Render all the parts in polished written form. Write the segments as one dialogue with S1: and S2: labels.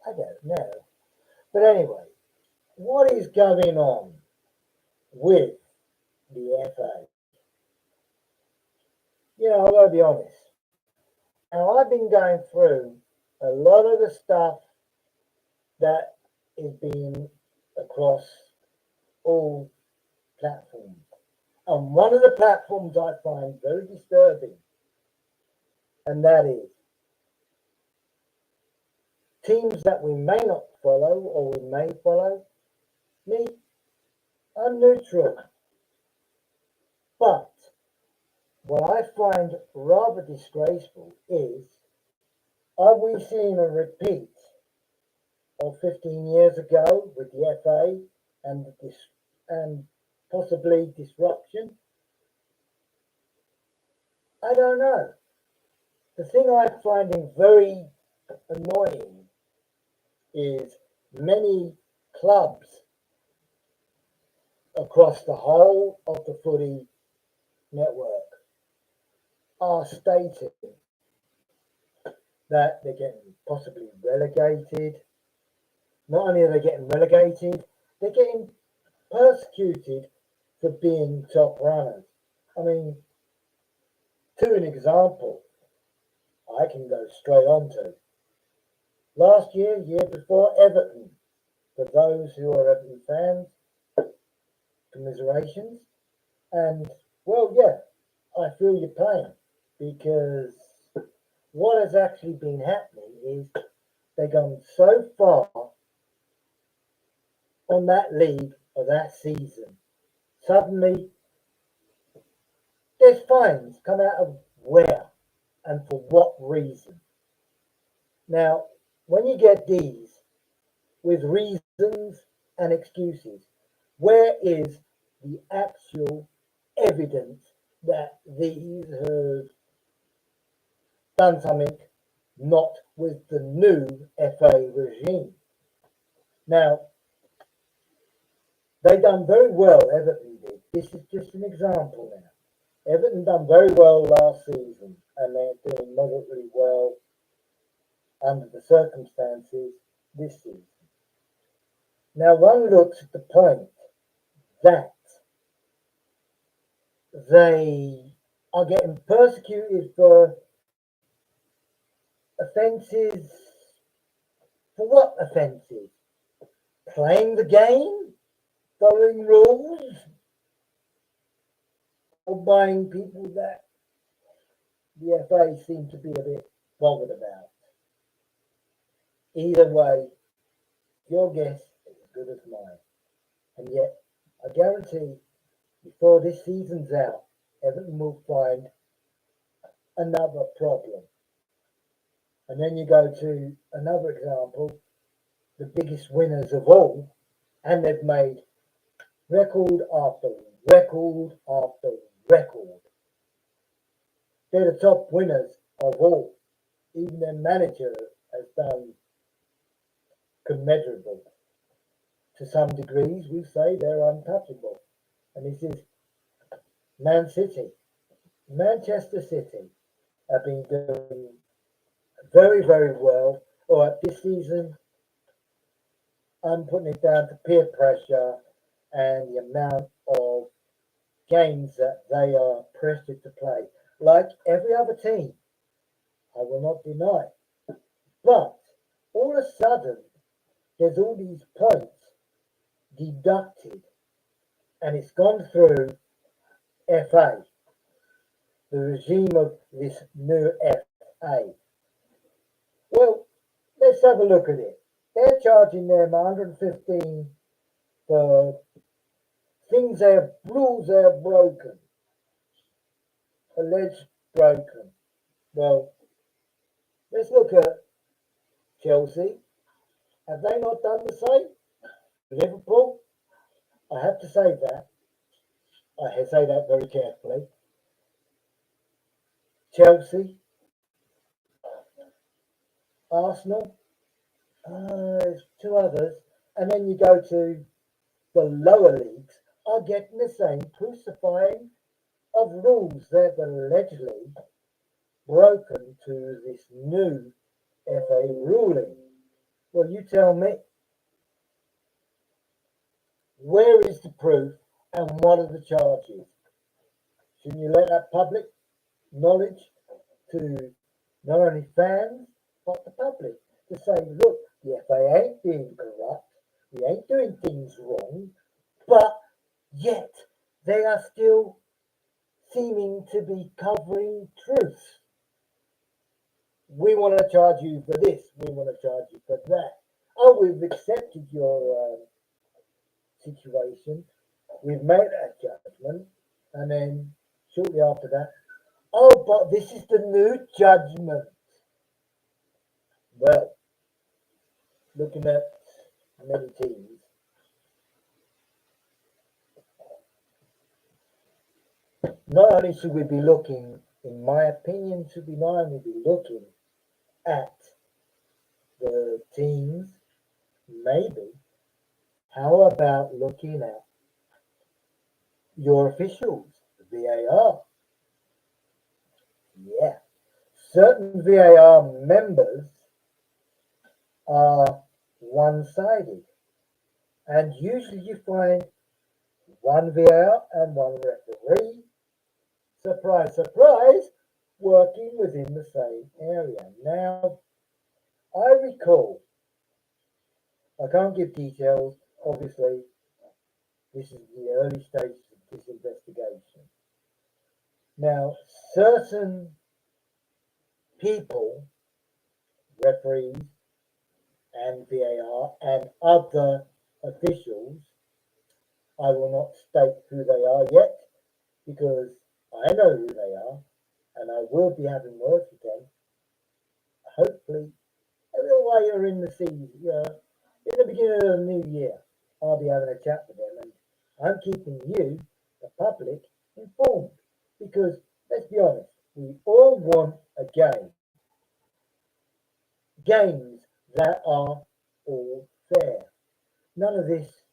S1: I don't know. But anyway, what is going on with the FA? I've got to be honest. Now, I've been going through a lot of the stuff that is being across all platforms. And one of the platforms I find very disturbing, and that is teams that we may not follow or we may follow. Me, I'm neutral. But what I find rather disgraceful is, are we seeing a repeat of 15 years ago with the FA and and possibly disruption? I don't know. The thing I'm finding very annoying is many clubs across the whole of the footy network are stating that they're getting possibly relegated. Not only are they getting relegated, they're getting persecuted for being top runners. I mean, to an example, I can go straight on to last year, year before, Everton. For those who are Everton fans, commiserations. And, well, yeah, I feel your pain because what has actually been happening is they've gone so far on that league or that season. Suddenly, there's fines come out of where and for what reason. Now, when you get these with reasons and excuses, where is the actual evidence that these have done something not with the new FA regime? Now, they done very well, Everton did. This is just an example now. Everton done very well last season and they're doing moderately well under the circumstances this season. Now, one looks at the point that they are getting persecuted for offences. For what offences? Playing the game? Following rules? Or buying people that the FA seem to be a bit bothered about? Either way, your guess is as good as mine. And yet, I guarantee before this season's out, Everton will find another problem. And then you go to another example, the biggest winners of all, and they've made record after record after record. They're the top winners of all. Even their manager has done commendable. To some degrees, we say they're untouchable. And this is Man City. Manchester City have been doing very, very well. Or this season, I'm putting it down to peer pressure and the amount of games that they are pressured to play. Like every other team, I will not deny. But all of a sudden, there's all these points deducted, and it's gone through FA, the regime of this new FA. Well, let's have a look at it. They're charging them 115 for things they have, rules they have broken, alleged broken. Well, let's look at Chelsea. Have they not done the same? Liverpool, I have to say that. I say that very carefully. Chelsea, Arsenal, there's two others. And then you go to the lower leagues are getting the same crucifying of rules that have allegedly broken to this new FA ruling. Well, you tell me, where is the proof and what are the charges? Shouldn't you let that public knowledge to not only fans but the public to say, look, the FA ain't being corrupt, we ain't doing things wrong, but yet they are still seeming to be covering truth. We want to charge you for this, we want to charge you for that. Oh, we've accepted your situation, we've made a judgment, and then shortly after that, oh, but this is the new judgment. Well, looking at many teams, not only should we be looking, in my opinion, should we not only be looking at the teams, maybe, how about looking at your officials, VAR? Yeah, certain VAR members are one-sided, and usually you find one VAR and one referee, surprise, surprise, working within the same area. Now, I recall, I can't give details, obviously, this is the early stages of this investigation. Now, certain people, referees and VAR and other officials, I will not state who they are yet because I know who they are and I will be having words with them. Hopefully, a little later in the season, in the beginning of the new year, I'll be having a chat with them and I'm keeping you, the public, informed because let's be honest, we all want a games that are all fair. None of this,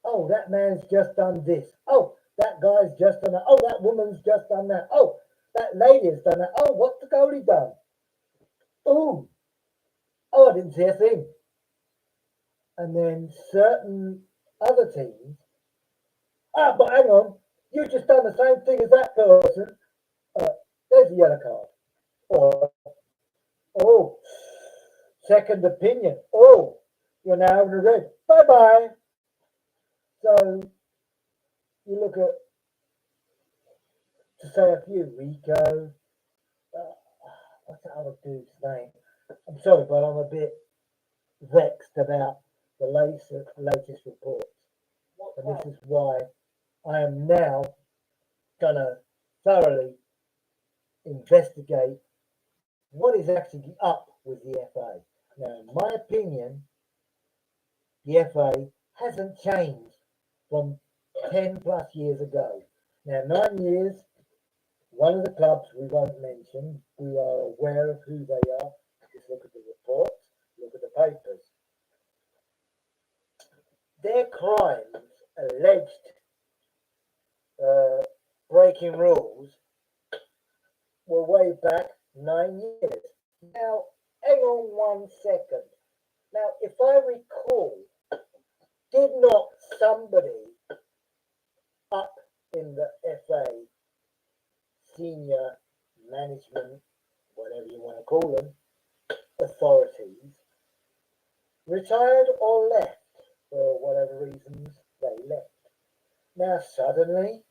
S1: oh, that man's just done this. Oh, that guy's just done that. Oh, that woman's just done that. Oh, that lady has done that. Oh, what's the goalie done? Oh, I didn't see a thing. And then certain other teams, but hang on, you just done the same thing as that person. Uh, there's a yellow card. Or, oh, second opinion. Oh, you're now having a red. Bye bye. So you look at, to say a few, Rico, what's that other dude's name? I'm sorry, but I'm a bit vexed about the latest reports. And this is why I am now going to thoroughly investigate what is actually up with the FA. Now, in my opinion, the FA hasn't changed from 10 plus years ago. Now, 9 years, one of the clubs we won't mention, we are aware of who they are. Just look at the reports, look at the papers. Their crimes, alleged breaking rules, were way back 9 years. Now, hang on 1 second. Now, if I recall, did not somebody up in the FA, senior management, whatever you want to call them, authorities, retired or left for whatever reasons they left? Now, suddenly,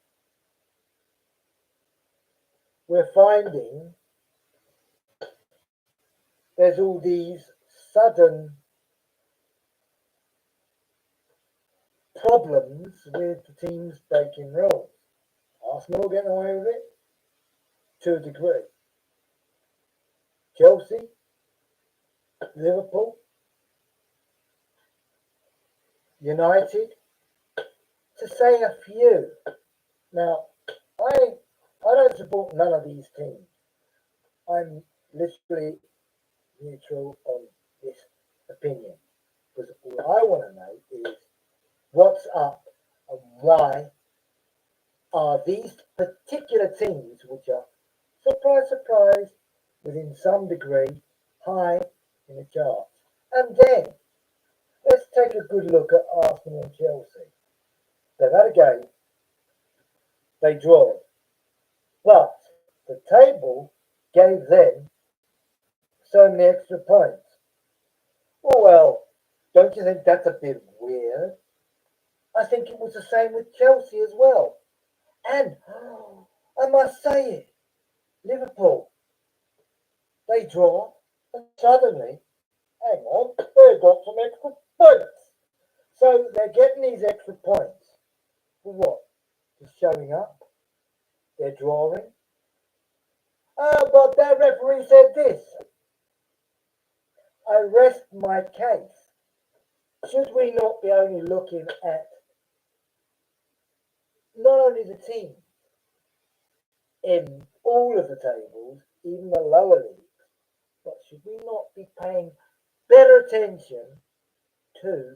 S1: we're finding there's all these sudden problems with the teams breaking rules. Arsenal getting away with it to a degree. Chelsea, Liverpool, United, to say a few. Now, I don't support none of these teams. I'm literally neutral on this opinion because all I want to know is what's up and why are these particular teams, which are, surprise, surprise, within some degree, high in the charts. And then let's take a good look at Arsenal and Chelsea. They've had a game, they draw, but the table gave them so many extra points. Oh well, don't you think that's a bit weird? I think it was the same with Chelsea as well. And I must say it, Liverpool, they draw, and suddenly, hang on, they've got some extra points. So they're getting these extra points for what? For showing up? They're drawing. Oh, but that referee said this. I rest my case. Should we not be only looking at not only the team in all of the tables, even the lower leagues, but should we not be paying better attention to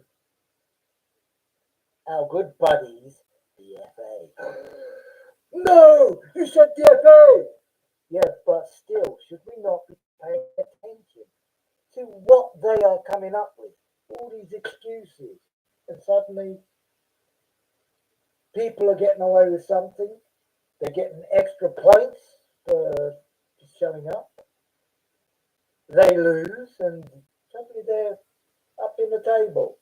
S1: our good buddies, the FA? No, you said the FA. Yeah, but still, should we not be paying attention to what they are coming up with? All these excuses, and suddenly people are getting away with something. They're getting extra points for just showing up. They lose, and suddenly they're up in the table.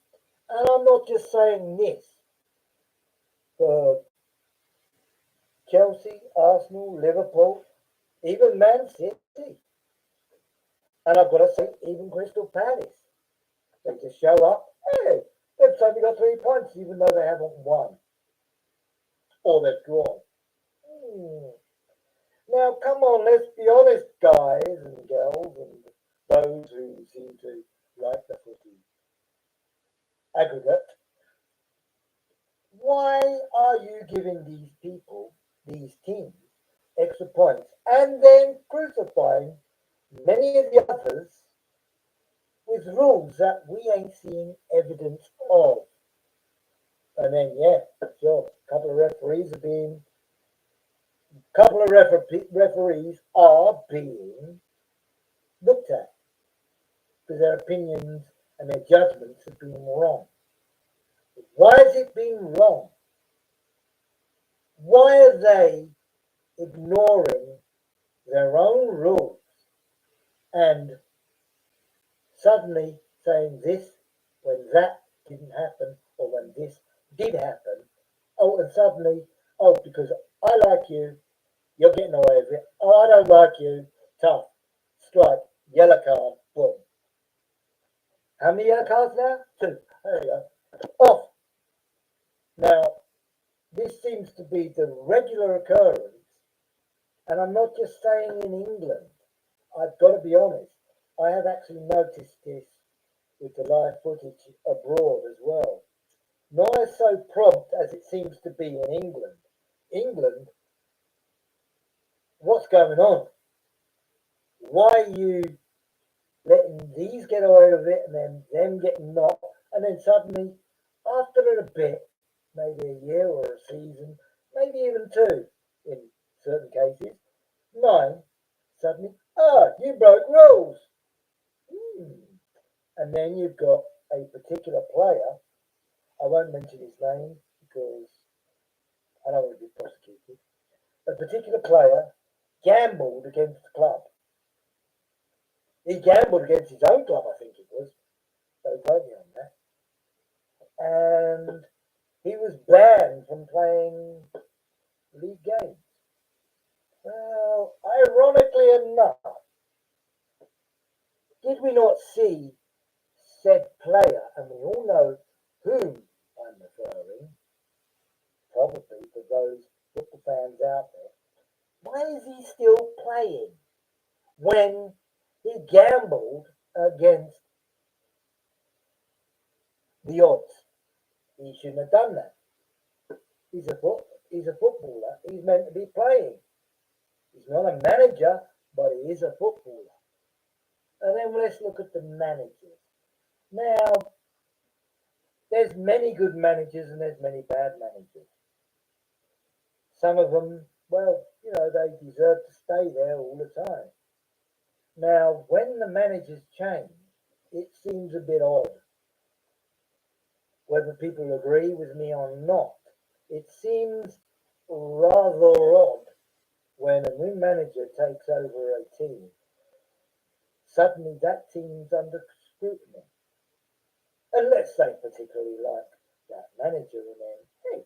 S1: And I'm not just saying this for Chelsea, Arsenal, Liverpool, even Man City. And I've got to say, even Crystal Palace. They just show up. Hey, they've only got 3 points, even though they haven't won or they've drawn. Hmm. Now, come on, let's be honest, guys and girls, and those who seem to like the footy aggregate. Why are you giving these people, these teams, extra points and then crucifying many of the others with rules that we ain't seeing evidence of? And then, yeah, sure, a couple of referees are being, couple of referees are being looked at because their opinions and their judgments have been wrong. Why is it being wrong? Why are they ignoring their own rules and suddenly saying this when that didn't happen or when this did happen? Oh, and suddenly, oh, because I like you, you're getting away with it. Oh, I don't like you, tough, strike, yellow card, boom. How many yellow cards now? Two. There you go. Off. Now, this seems to be the regular occurrence, and I'm not just saying in England. I've got to be honest. I have actually noticed this with the live footage abroad as well. Not as so prompt as it seems to be in England. England, what's going on? Why are you letting these get away with it and then them getting knocked, and then suddenly, after a bit, maybe a year or a season, maybe even two in certain cases, nine, suddenly, you broke rules. Hmm. And then you've got a particular player, I won't mention his name because I don't want to be prosecuted. A particular player gambled against the club. He gambled against his own club, I think it was. Don't quote me on that. And he was banned from playing league games. Well, ironically enough, did we not see said player, and we all know whom I'm referring, probably for those football fans out there, why is he still playing when he gambled against the odds? He shouldn't have done that. He's a footballer. He's meant to be playing. He's not a manager, but he is a footballer. And then let's look at the managers. Now, there's many good managers and there's many bad managers. Some of them, well, they deserve to stay there all the time. Now, when the managers change, it seems a bit odd. Whether people agree with me or not, it seems rather odd when a new manager takes over a team. Suddenly that team's under scrutiny. And let's say particularly like that manager, and then, hey,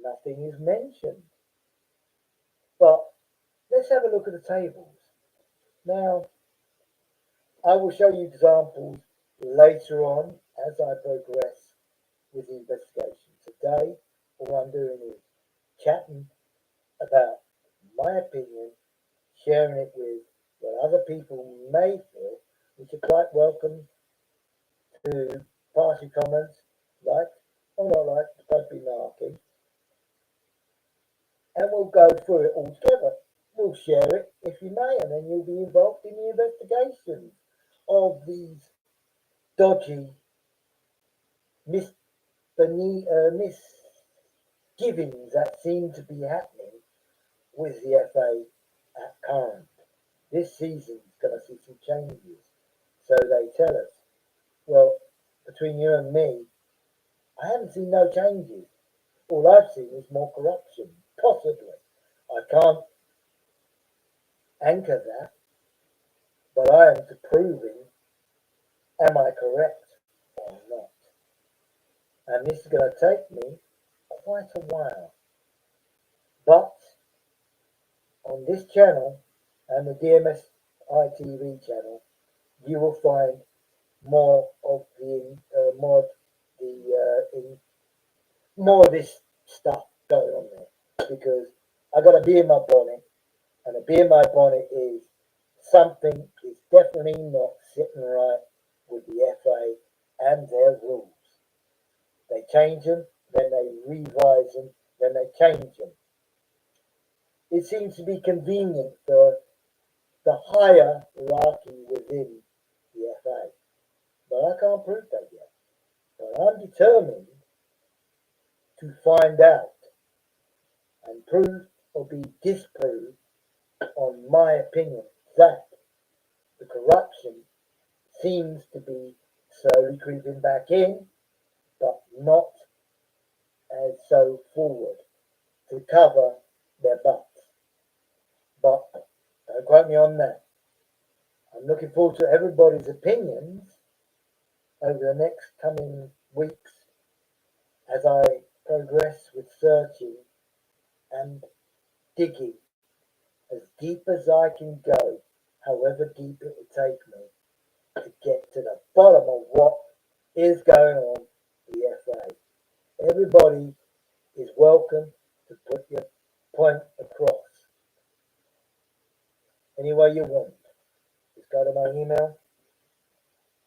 S1: nothing is mentioned. But let's have a look at the tables. Now, I will show you examples later on as I progress with the investigation. Today, all I'm doing is chatting about my opinion, sharing it with what other people may feel, which are quite welcome to pass your comments, like or not like, don't be narky, and we'll go through it all together. We'll share it if you may, and then you'll be involved in the investigation of these dodgy misgivings that seem to be happening with the FA at current. This season's going to see some changes. So they tell us. Well, between you and me, I haven't seen no changes. All I've seen is more corruption, possibly. I can't anchor that, but I am proving, am I correct or not? And this is going to take me quite a while. But on this channel and the DMS ITV channel, you will find more of the more of this stuff going on there, because I got a bee in my bonnet, and a bee in my bonnet is something is definitely not sitting right with the FA and their rules. They change them, then they revise them, then they change them. It seems to be convenient for the hierarchy within the FA, but I can't prove that yet. But I'm determined to find out and prove or be disproved on my opinion that the corruption seems to be slowly creeping back in, but not as so forward to cover their butts. But don't quote me on that. I'm looking forward to everybody's opinions over the next coming weeks as I progress with searching and digging as deep as I can go, however deep it will take me, to get to the bottom of what is going on with the FA. Everybody is welcome to put your point across any way you want. Just go to my email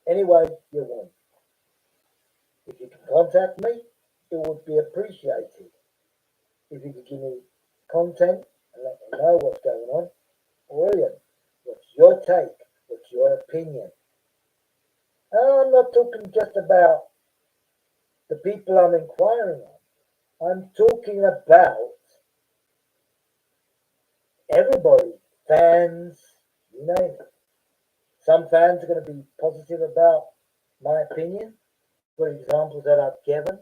S1: any way you want. If you can contact me, it would be appreciated. If you could give me content and let me know what's going on, brilliant. What's your take? What's your opinion? I'm not talking just about the people I'm inquiring on. I'm talking about everybody, fans, you name it. Some fans are going to be positive about my opinion, for examples that I've given.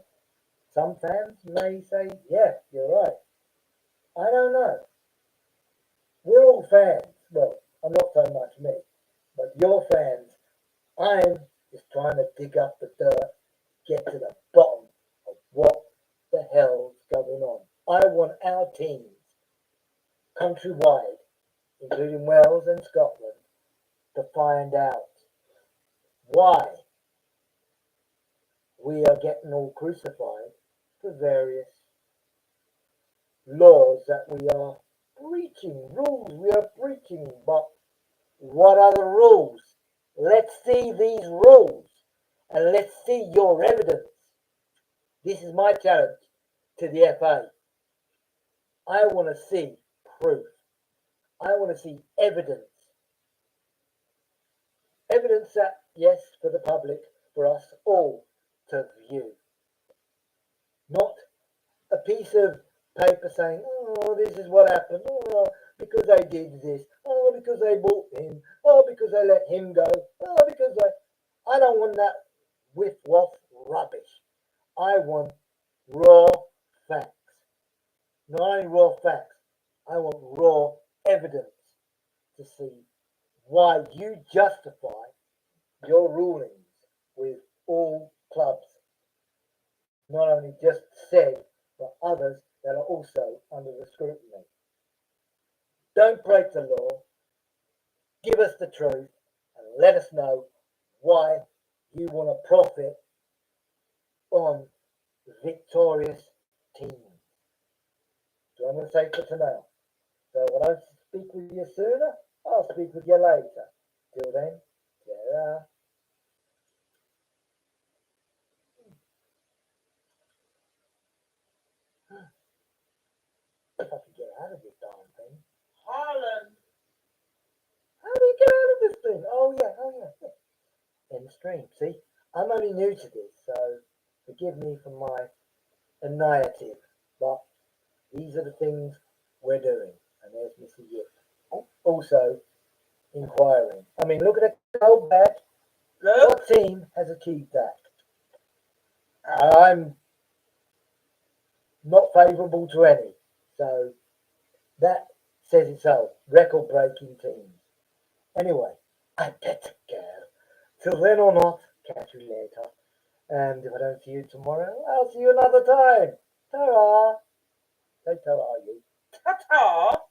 S1: Some fans may say, yeah, you're right. I don't know. We're all fans. Well, I'm not so much me, but you're fans. I'm just trying to dig up the dirt, get to the bottom of what the hell's going on. I want our teams, countrywide, including Wales and Scotland, to find out why we are getting all crucified for various laws that we are breaching, rules we are breaching. But what are the rules? Let's see these rules and let's see your evidence. This is my challenge to the FA. I want to see proof. I want to see evidence. Evidence that, yes, for the public, for us all to view. Not a piece of paper saying, oh, this is what happened, oh, because I did this, oh, because I bought him, oh, because I let him go, oh, because I don't want that whiff-waff rubbish. I want raw facts. Not only raw facts, I want raw evidence to see why you justify your rulings with all clubs. Not only just said, but others that are also under the scrutiny. Don't break the law. Give us the truth and let us know why you want to profit on victorious teams. So I'm going to say for now. So when I speak with you sooner, I'll speak with you later. Till then, ta-ra. If I could get out of this darn thing.
S2: Harlan.
S1: How do you get out of this thing? Oh yeah. In the stream. See, I'm only new to this, so forgive me for my initiative. But these are the things we're doing. And there's Mr. Yip. Also inquiring. I mean, look at the gold badge.
S2: Look.
S1: What team has achieved that? I'm not favourable to any. So that says it all. Record breaking teams. Anyway, I better go. Till then or not, catch you later. And if I don't see you tomorrow, I'll see you another time. Ta-ra. Say ta-ra, you.
S2: Ta-ta.